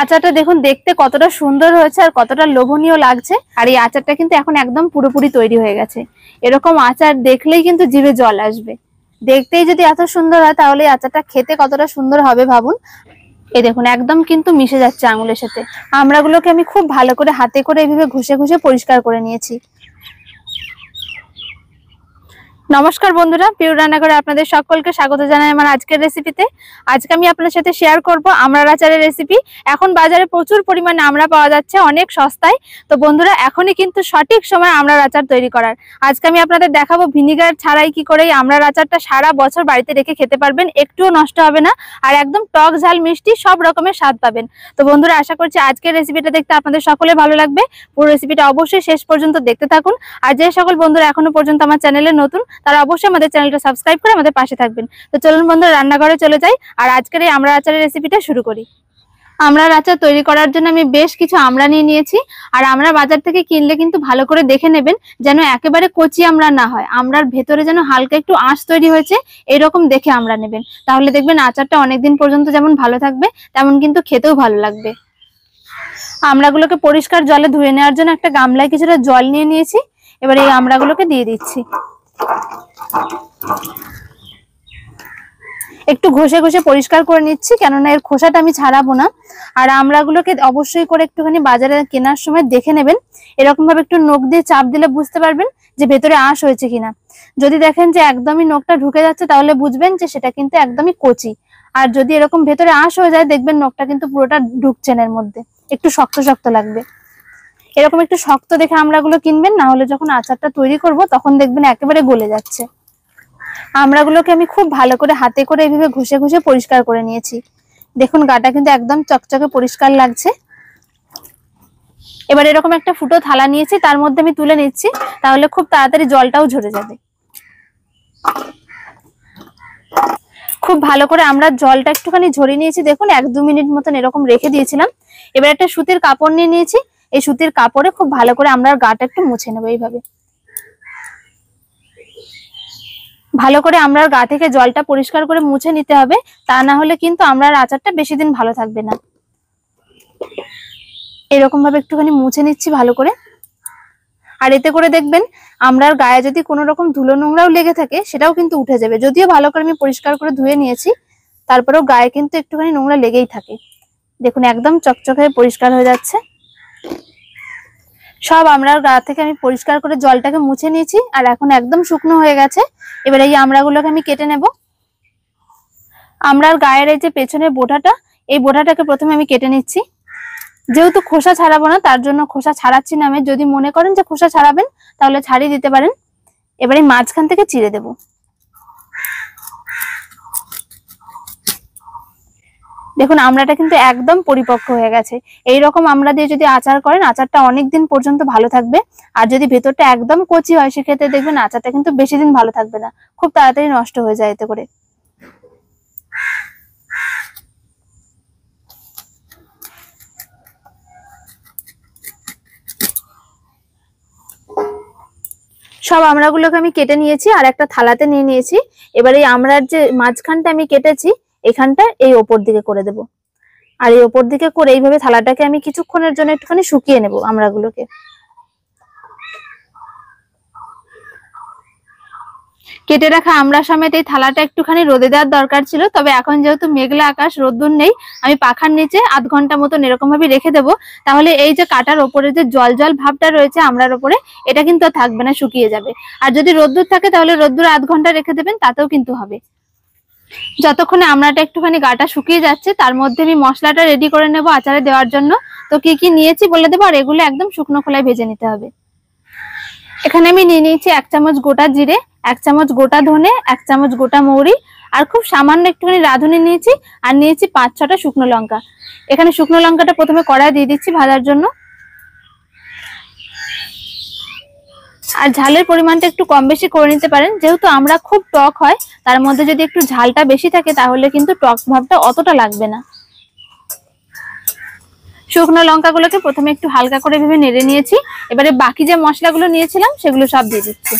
আচারটা দেখুন দেখতে কতটা সুন্দর হয়েছে আর কতটা লোভনীয় লাগছে। আর এই আচারটা কিন্তু এখন একদম পুরোপুরি তৈরি হয়ে গেছে। এরকম আচার দেখলেই কিন্তু জিভে জল আসবে। দেখতেই যদি এত সুন্দর হয় তাহলে এই আচারটা খেতে কতটা সুন্দর হবে ভাবুন। এই দেখুন একদম কিন্তু মিশে যাচ্ছে আঙুলের সাথে। আমড়াগুলোকে আমি খুব ভালো করে হাতে করে এইভাবে ঘষে ঘষে পরিষ্কার করে নিয়েছি। নমস্কার বন্ধুরা, পিওর রান্নাঘরে আপনাদের সকলকে স্বাগত জানাই আমার আজকের রেসিপিতে। আজকে আমি আপনাদের সাথে শেয়ার করব আমড়ার আচারের রেসিপি। এখন বাজারে প্রচুর পরিমাণে আমড়া পাওয়া যাচ্ছে অনেক সস্তায়। তো বন্ধুরা এখনই কিন্তু সঠিক সময় আমড়ার আচার তৈরি করার। আজকে আমি আপনাদের দেখাবো ভিনিগার ছাড়াই কি করে এই আমড়ার আচারটা সারা বছর বাড়িতে রেখে খেতে পারবেন, একটুও নষ্ট হবে না, আর একদম টক ঝাল মিষ্টি সব রকমের স্বাদ পাবেন। তো বন্ধুরা আশা করছি আজকের রেসিপিটা দেখতে আপনাদের সকলে ভালো লাগবে। পুরো রেসিপিটা অবশ্যই শেষ পর্যন্ত দেখতে থাকুন। আর যে সকল বন্ধুরা এখনো পর্যন্ত আমার চ্যানেলে নতুন তারা অবশ্যই আমাদের চ্যানেলটা সাবস্ক্রাইব করে আমাদের পাশে থাকবেন। তো চলুন বন্ধুরা রান্নাঘরে চলে যাই আর আজকের এই আমড়ার আচারের রেসিপিটা শুরু করি। আমড়ার আচার তৈরি করার জন্য আমি বেশ কিছু আমড়া নিয়ে নিয়েছি। আর আমড়া বাজার থেকে কিনলে কিন্তু ভালো করে দেখে নেবেন যেন একেবারে কচি আমড়া না হয়, আমড়ার ভেতরে যেন হালকা একটু আঁশ তৈরি হয়েছে এরকম দেখে আমড়া নেবেন। তাহলে দেখবেন আচারটা অনেকদিন পর্যন্ত যেমন ভালো থাকবে তেমন কিন্তু খেতেও ভালো লাগবে। আমড়াগুলোকে পরিষ্কার জলে ধুয়ে নেওয়ার জন্য একটা গামলায় কিছুটা জল নিয়ে নিয়েছি। এবার এই আমড়াগুলোকে দিয়ে দিচ্ছি। একটু ঘষে ঘষে পরিষ্কার করে নিচ্ছি, কেননা এর খোসাটা আমি ছাড়াবো না। আর আমড়াগুলোকে অবশ্যই করে একটুখানি বাজারে কেনার সময় দেখে নেবেন। এরকম ভাবে একটু নখ দিয়ে চাপ দিলে বুঝতে পারবেন যে ভেতরে আঁশ হয়েছে কিনা। যদি দেখেন যে একদমই নখটা ঢুকে যাচ্ছে তাহলে বুঝবেন যে সেটা কিন্তু একদমই কচি। আর যদি এরকম ভেতরে আঁশ হয়ে যায় দেখবেন নখটা কিন্তু পুরোটা ঢুকছে না, এর মধ্যে একটু শক্ত শক্ত লাগবে। এরকম একটু শক্ত দেখে আমড়াগুলো কিনবেন, না হলে যখন আচারটা তৈরি করব তখন দেখবেন একেবারে গলে যাচ্ছে। আমড়াগুলোকে আমি খুব ভালো করে হাতে করে এইভাবে ঘষে ঘষে পরিষ্কার করে নিয়েছি। দেখুন গাটা কিন্তু একদম চকচকে পরিষ্কার লাগছে। এবার এরকম একটা ফুটো থালা নিয়েছি, তার মধ্যে আমি তুলে নিচ্ছি, তাহলে খুব তাড়াতাড়ি জলটাও ঝরে যাবে। খুব ভালো করে আমরা জলটা একটুখানি ঝরিয়ে নিয়েছি। দেখুন 1-2 মিনিট মতন এরকম রেখে দিয়েছিলাম। এবার একটা সুতির কাপড় নিয়ে নিয়েছি। এই সুতির কাপড়ে খুব ভালো করে আমরা গাটা একটু মুছে নেবো। এইভাবে ভালো করে আমরা গা থেকে জলটা পরিষ্কার করে মুছে নিতে হবে, তা না হলে কিন্তু আমরার আচারটা বেশি দিন ভালো থাকবে না। এরকম ভাবে একটুখানি মুছে নিচ্ছি ভালো করে। আর এতে করে দেখবেন আমরার গায়ে যদি কোনো রকম ধুলো নোংরাও লেগে থাকে সেটাও কিন্তু উঠে যাবে। যদিও ভালো করে আমি পরিষ্কার করে ধুয়ে নিয়েছি, তারপরেও গায়ে কিন্তু একটুখানি নোংরা লেগেই থাকে। দেখুন একদম চকচকে পরিষ্কার হয়ে যাচ্ছে। সব আমড়ার গা থেকে আমি পরিষ্কার করে জলটাকে মুছে নিয়েছি আর এখন একদম শুকনো হয়ে গেছে। এবার এই আমড়াগুলোকে আমি কেটে নেব। আমড়ার গায়ের এই যে পেছনের বোটাটা, এই বোটাটাকে প্রথমে আমি কেটে নিচ্ছি। যেহেতু খোসা ছাড়াবো না তার জন্য খোসা ছাড়াচ্ছি না আমি। যদি মনে করেন যে খোসা ছাড়াবেন তাহলে ছাড়িয়ে দিতে পারেন। এবারে মাঝখান থেকে চিড়ে দেব। দেখুন আমড়াটা কিন্তু একদম পরিপক্ক হয়ে গেছে। এইরকম আমড়া দিয়ে যদি আচার করেন আচারটা অনেকদিন পর্যন্ত ভালো থাকবে। আর যদি ভেতরটা একদম কচি হয় সেক্ষেত্রে দেখবেন আচারটা কিন্তু বেশি দিন ভালো থাকবে না, খুব তাড়াতাড়ি নষ্ট হয়ে যায় এতে করে। সব আমড়াগুলোকে আমি কেটে নিয়েছি আর একটা থালাতে নিয়ে নিয়েছি। এবার এই আমড়ার যে মাঝখানটা আমি কেটেছি এখানটা এই ওপর দিকে করে দেব। আর এই ওপর দিকে করে এইভাবে থালাটাকে আমি কিছুক্ষণের জন্য একটুখানি শুকিয়ে নেব আমড়াগুলোকে। কেটে রাখা আমড়া সমেত এই থালাটা একটুখানি রোদে দেওয়ার দরকার ছিল, তবে এখন যেহেতু মেঘলা আকাশ রোদ্দুর নেই, আমি পাখার নিচে আধ ঘন্টা মতন এরকম ভাবে রেখে দেবো। তাহলে এই যে কাটার ওপরে যে জল জল ভাবটা রয়েছে আমড়ার ওপরে এটা কিন্তু আর থাকবে না, শুকিয়ে যাবে। আর যদি রোদ্দুর থাকে তাহলে রোদ্দুর আধ ঘন্টা রেখে দেবেন, তাতেও কিন্তু হবে। যতক্ষণে আমড়াটা একটুখানি গাটা শুকিয়ে যাচ্ছে তার মধ্যে আমি মশলাটা রেডি করে নেব আচারে দেওয়ার জন্য। তো কি কি নিয়েছি বলে দেবো, আর এগুলো একদম শুকনো খোলায় ভেজে নিতে হবে। এখানে আমি নিয়ে নিয়েছি 1 চামচ গোটা জিরে, 1 চামচ গোটা ধনে, 1 চামচ গোটা মৌরি, আর খুব সামান্য একটুখানি রাঁধুনি নিয়েছি, আর নিয়েছি 5-6টা শুকনো লঙ্কা। এখানে শুকনো লঙ্কাটা প্রথমে কড়াই দিয়ে দিচ্ছি ভাজার জন্য। আর ঝালের পরিমাণটা একটু কম বেশি করে নিতে পারেন, যেহেতু আমরা খুব টক হয় তার মধ্যে যদি একটু ঝালটা বেশি থাকে তাহলে কিন্তু টক ভাবটা অতটা লাগবে না। শুকনো লঙ্কাগুলোকে প্রথমে একটু হালকা করে ভেবে নেড়ে নিয়েছি। এবারে বাকি যে মশলাগুলো নিয়েছিলাম সেগুলো সব দিয়ে দিচ্ছি।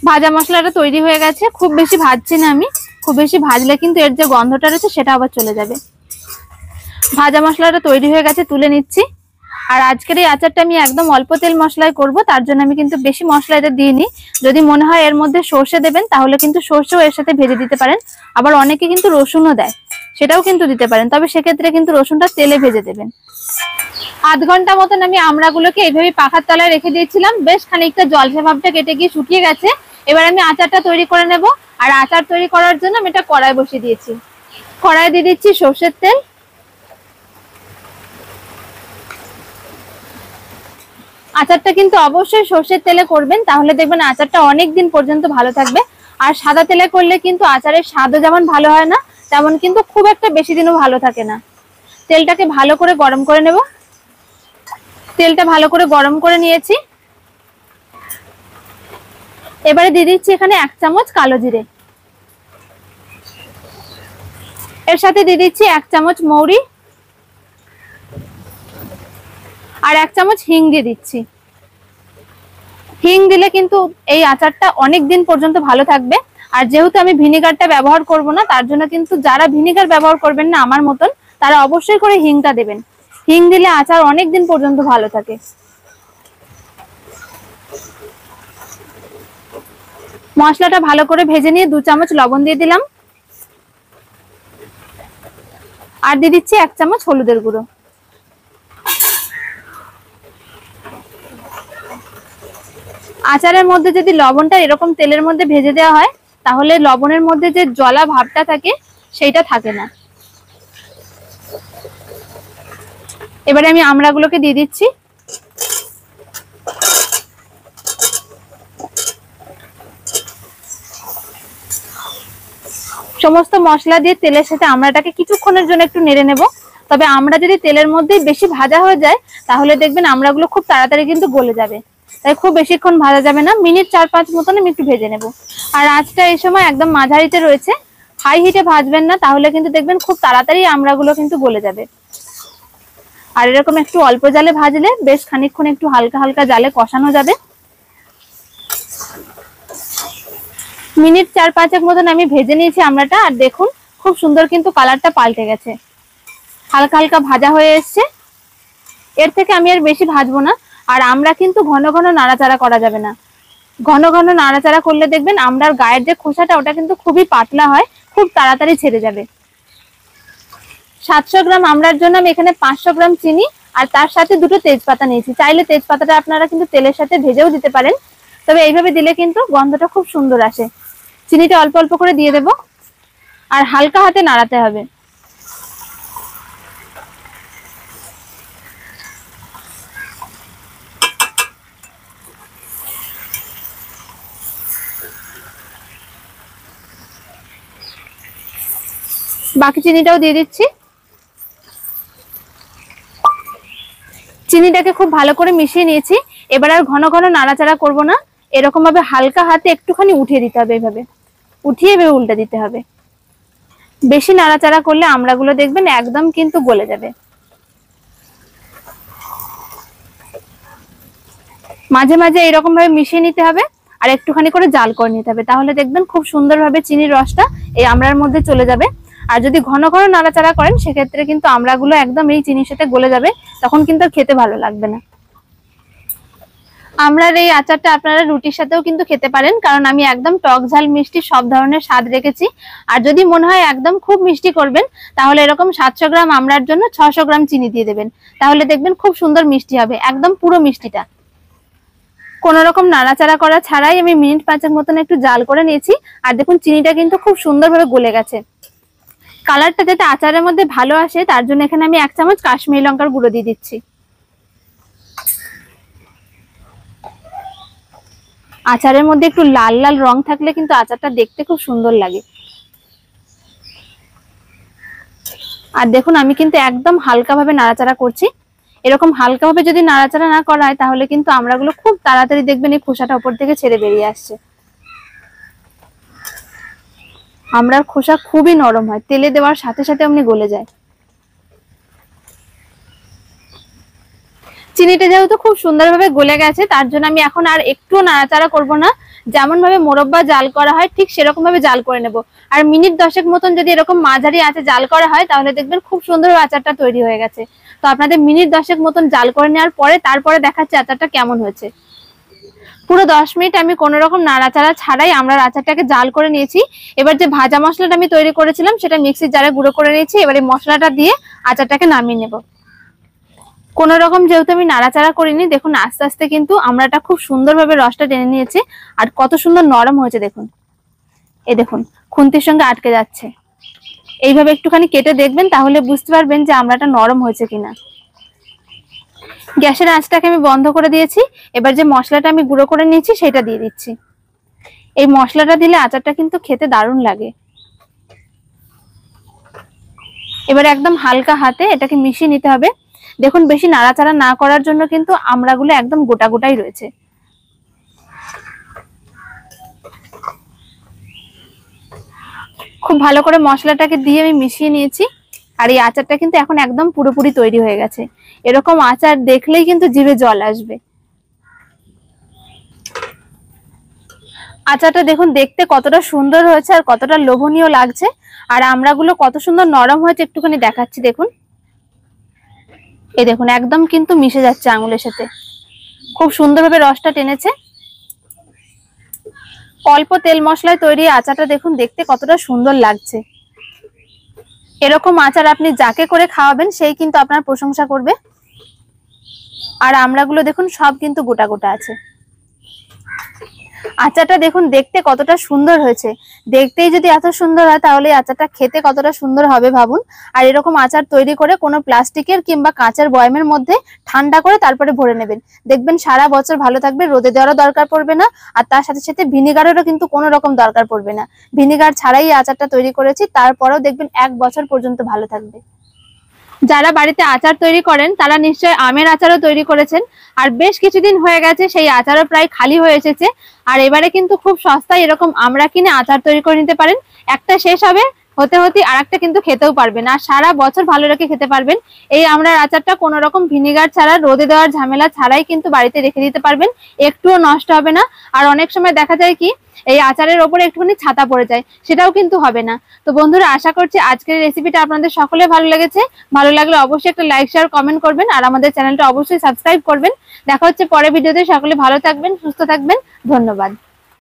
ভাজা মশলাটা তৈরি হয়ে গেছে, খুব বেশি ভাজছি না আমি, খুব বেশি ভাজলে কিন্তু এর যে গন্ধটা রয়েছে সেটা আবার চলে যাবে। ভাজা মশলাটা তৈরি হয়ে গেছে, তুলে নিচ্ছি। আর আজকের এই আচারটা আমি একদম অল্প তেল মশলায় করব, তার জন্য আমি কিন্তু বেশি মশলা এটা দিইনি। যদি মনে হয় এর মধ্যে সর্ষে দেবেন তাহলে কিন্তু সর্ষেও এর সাথে ভেজে দিতে পারেন। আবার অনেকে কিন্তু রসুনও দেয়, সেটাও কিন্তু দিতে পারেন, তবে সেক্ষেত্রে কিন্তু রসুনটা তেলে ভেজে দেবেন। আধ ঘন্টা মতন আমি আমড়াগুলোকে এইভাবে পাখার তলায় রেখে দিয়েছিলাম, বেশ খানিকটা জলসা ভাবটা কেটে গিয়ে শুকিয়ে গেছে। এবার আমি আচারটা তৈরি করে নেব। আর আচার তৈরি করার জন্য আমি এটা কড়াই বসিয়ে দিয়েছি। কড়াই দিয়ে দিচ্ছি সর্ষের তেল। আচারটা কিন্তু অবশ্যই সর্ষের তেলে করবেন, তাহলে দেখবেন আচারটা অনেক দিন পর্যন্ত ভালো থাকবে। আর সাদা তেলে করলে কিন্তু আচারের স্বাদও যেমন ভালো হয় না, তেমন কিন্তু খুব একটা বেশি দিনও ভালো থাকে না। তেলটাকে ভালো করে গরম করে নেব। তেলটা ভালো করে গরম করে নিয়েছি। এবারে দিয়ে দিচ্ছি এখানে 1 চামচ কালো জিরে, এর সাথে দিয়ে দিচ্ছি 1 চামচ মৌরি আর 1 চামচ হিং দিয়ে দিচ্ছি। হিং দিলে কিন্তু এই আচারটা অনেক দিন পর্যন্ত ভালো থাকবে। আর যেহেতু আমি ভিনেগারটা ব্যবহার করব না, তার জন্য কিন্তু যারা ভিনেগার ব্যবহার করবেন না আমার মতন, তারা অবশ্যই করে হিংটা দেবেন। হিং দিলে আচার অনেক দিন পর্যন্ত ভালো থাকে। মশলাটা ভালো করে ভেজে নিয়ে 2 চামচ লবণ দিয়ে দিলাম। আর দিয়ে দিচ্ছি 1 চামচ হলুদের গুঁড়ো। আচারের মধ্যে যদি লবণটা এরকম তেলের মধ্যে ভেজে দেওয়া হয়, তাহলে লবণের মধ্যে যে জলা ভাবটা থাকে সেইটা থাকে না। এবারে আমি আমড়াগুলোকে দিয়ে দিচ্ছি। সমস্ত মশলা দিয়ে তেলের সাথে আমড়াটাকে কিছুক্ষণের জন্য একটু নেড়ে নেব। তবে আমড়া যদি তেলের মধ্যে বেশি ভাজা হয়ে যায়, তাহলে দেখবেন আমড়াগুলো খুব তাড়াতাড়ি কিন্তু গলে যাবে। তাই খুব বেশিক্ষণ ভাজা যাবে না, মিনিট 4-5 মতন আমি একটু ভেজে নেব। আর আঁচটা এই সময় একদম মাঝারিতে রয়েছে, হাই হিটে ভাজবেন না, তাহলে কিন্তু দেখবেন খুব তাড়াতাড়ি আমড়াগুলো কিন্তু গলে যাবে। আর এরকম একটু অল্প জালে ভাজলে বেশ খানিকক্ষণ একটু হালকা হালকা জালে কষানো যাবে। মিনিট 4-5 মতন আমি ভেজে নিয়েছি আমড়াটা। আর দেখুন খুব সুন্দর কিন্তু কালারটা পাল্টে গেছে, হালকা হালকা ভাজা হয়ে এসছে। এর থেকে আমি আর বেশি ভাজবো না। আর আমরা কিন্তু ঘন ঘন নাড়াচাড়া করা যাবে না। ঘন ঘন নাড়াচাড়া করলে দেখবেন আমড়ার গায়ের যে খোসাটা ওটা কিন্তু খুবই পাতলা হয়, খুব তাড়াতাড়ি ছেড়ে যাবে। 700 গ্রাম আমড়ার জন্য আমি এখানে 500 গ্রাম চিনি আর তার সাথে 2টো তেজপাতা নিয়েছি। চাইলে তেজপাতাটা আপনারা কিন্তু তেলের সাথে ভেজেও দিতে পারেন, তবে এইভাবে দিলে কিন্তু গন্ধটা খুব সুন্দর আসে। চিনিটা অল্প অল্প করে দিয়ে দেব আর হালকা হাতে নাড়াতে হবে। বাকি চিনিটাও দিয়ে দিচ্ছি। চিনিটাকে খুব ভালো করে মিশিয়ে নিয়েছি। এবার আর ঘন ঘন নাড়াচাড়া করব না, এরকম ভাবে হালকা হাতে একটুখানি উঠিয়ে দিতে হবে। এইভাবে উঠিয়ে উল্টে দিতে হবে। বেশি নাড়াচাড়া করলে আমড়াগুলো দেখবেন একদম কিন্তু গলে যাবে। মাঝে মাঝে এরকম ভাবে মিশিয়ে নিতে হবে আর একটুখানি করে জাল করে নিতে হবে, তাহলে দেখবেন খুব সুন্দরভাবে চিনির রসটা এই আমড়ার মধ্যে চলে যাবে। আর যদি ঘন ঘন নাড়াচাড়া করেন সেক্ষেত্রে কিন্তু আমড়াগুলো একদম এই চিনির সাথে গলে যাবে, তখন কিন্তু খেতে ভালো লাগবে না। আমড়ার এই আচারটা আপনারা রুটির সাথেও কিন্তু খেতে পারেন, কারণ আমি একদম টক ঝাল মিষ্টি সব ধরনের স্বাদ রেখেছি। আর যদি মনে হয় একদম খুব মিষ্টি করবেন, তাহলে এরকম 700 গ্রাম আমড়ার জন্য 600 গ্রাম চিনি দিয়ে দেবেন, তাহলে দেখবেন খুব সুন্দর মিষ্টি হবে, একদম পুরো মিষ্টিটা। কোনো রকম নাড়াচাড়া করা ছাড়াই আমি মিনিট 5 মতন একটু জাল করে নিয়েছি। আর দেখুন চিনিটা কিন্তু খুব সুন্দরভাবে গলে গেছে। কালারটা যাতে আচারের মধ্যে ভালো আসে তার জন্য এখানে আমি 1 চামচ কাশ্মীরি লঙ্কার গুঁড়ো দিয়ে দিচ্ছি। আচারের মধ্যে একটু লাল লাল রং থাকলে কিন্তু আচারটা দেখতে খুব সুন্দর লাগে। আর দেখুন আমি কিন্তু একদম হালকা ভাবে নাড়াচাড়া করছি। এরকম হালকা ভাবে যদি নাড়াচাড়া না করা হয়, তাহলে কিন্তু আমড়াগুলো খুব তাড়াতাড়ি দেখবেন এই খোসাটা উপর থেকে ছেড়ে বেরিয়ে আসছে। আমড়ার খোসা খুবই নরম হয়, তেলে দেওয়ার সাথে সাথে অমনি গলে যায়। চিনিটা যেহেতু খুব সুন্দরভাবে গলে গেছে, তার জন্য আমি এখন আর একটু নাড়াচাড়া করব না। যেমন ভাবে মোরব্বা জাল করা হয় ঠিক সেরকম ভাবে জাল করে নেব। আর মিনিট 10 মতন যদি এরকম মাঝারি আঁচে জাল করা হয় তাহলে দেখবেন খুব সুন্দর আচারটা তৈরি হয়ে গেছে। তো আপনাদের মিনিট 10 মতন জাল করে নেওয়ার পরে তারপরে দেখাচ্ছি আচারটা কেমন হয়েছে। পুরো 10 মিনিট আমি কোনো রকম নাড়াচাড়া ছাড়াই আমরা আচারটাকে জাল করে নিয়েছি। এবার যে ভাজা মশলাটা আমি তৈরি করেছিলাম সেটা মিক্সির জারে গুঁড়ো করে নিয়েছি। এবার এই মশলাটা দিয়ে আচারটাকে নামিয়ে নেব। কোন রকম যেহেতু আমি নাড়াচাড়া করিনি, দেখুন আস্তে আস্তে কিন্তু আমড়াটা খুব সুন্দরভাবে রসটা টেনে নিয়েছে আর কত সুন্দর নরম হয়েছে দেখুন। এই দেখুন খুন্তির সঙ্গে আটকে যাচ্ছে। এইভাবে একটুখানি কেটে দেখবেন তাহলে বুঝতে পারবেন যে আমড়াটা নরম হয়েছে কিনা। গ্যাসের আঁচটাকে আমি বন্ধ করে দিয়েছি। এবার যে মশলাটা আমি গুঁড়ো করে নিয়েছি সেটা দিয়ে দিচ্ছি। এই মশলাটা দিলে আচারটা কিন্তু খেতে দারুণ লাগে। এবার একদম হালকা হাতে এটাকে মিশিয়ে নিতে হবে। দেখুন বেশি নাড়াচাড়া না করার জন্য কিন্তু আমড়াগুলো একদম গোটা গোটাই রয়েছে। খুব ভালো করে মশলাটাকে দিয়ে আমি মিশিয়ে নিয়েছি। আর এই আচারটা কিন্তু এখন একদম পুরোপুরি তৈরি হয়ে গেছে। এরকম আচার দেখলেই কিন্তু জিভে জল আসবে। আচারটা দেখুন দেখতে কতটা সুন্দর হয়েছে আর কতটা লোভনীয় লাগছে। আর আমড়াগুলো কত সুন্দর নরম হয়েছে একটুখানি দেখাচ্ছি দেখুন। এই দেখুন একদম কিন্তু মিশে যাচ্ছে আঙুলের সাথে, খুব সুন্দরভাবে রসটা টেনেছে। অল্প তেল মশলায় তৈরি আচারটা দেখুন দেখতে কতটা সুন্দর লাগছে। এরকম আচার আপনি যাকে করে খাওয়াবেন সেই কিন্তু আপনার প্রশংসা করবে। আর আমড়াগুলো দেখুন সব কিন্তু গোটা গোটা আছে। আচারটা দেখুন দেখতে কতটা সুন্দর হয়েছে। দেখতেই যদি এত সুন্দর হয় তাহলে আচারটা খেতে কতটা সুন্দর হবে ভাবুন। আর এরকম আচার তৈরি করে কোনো প্লাস্টিকের কিংবা কাঁচের বয়ামের মধ্যে ঠান্ডা করে তারপরে ভরে নেবেন। দেখবেন সারা বছর ভালো থাকবে, রোদে দেওয়ারও দরকার পড়বে না। আর তার সাথে সাথে ভিনিগারেরও কিন্তু কোনো রকম দরকার পড়বে না। ভিনিগার ছাড়াই আচারটা তৈরি করেছি, তারপরেও দেখবেন 1 বছর পর্যন্ত ভালো থাকবে। যারা বাড়িতে আচার তৈরি করেন তারা নিশ্চয় আমের আচারও তৈরি করেছেন। আর বেশ কিছুদিন হয়ে গেছে সেই আচারও প্রায় খালি হয়ে এসেছে। আর এবারে কিন্তু খুব সস্তায় এরকম আমড়া কিনে আচার তৈরি করে নিতে পারেন। একটা শেষ হবে, হতে হতে আরেকটা কিন্তু খেতেও পারবেন আর সারা বছর ভালো রেখে খেতে পারবেন। এই আমড়ার আচারটা কোনো রকম ভিনিগার ছাড়া, রোদে দেওয়ার ঝামেলা ছাড়াই কিন্তু বাড়িতে রেখে দিতে পারবেন, একটুও নষ্ট হবে না। আর অনেক সময় দেখা যায় কি এই আচারের ওপরে একটুখানি ছাতা পড়ে যায়, সেটাও কিন্তু হবে না। তো বন্ধুরা আশা করছি আজকের রেসিপিটা আপনাদের সকলে ভালো লেগেছে। ভালো লাগলে অবশ্যই একটা লাইক শেয়ার কমেন্ট করবেন আর আমাদের চ্যানেলটা অবশ্যই সাবস্ক্রাইব করবেন। দেখা হচ্ছে পরের ভিডিওতে। সকলে ভালো থাকবেন, সুস্থ থাকবেন। ধন্যবাদ।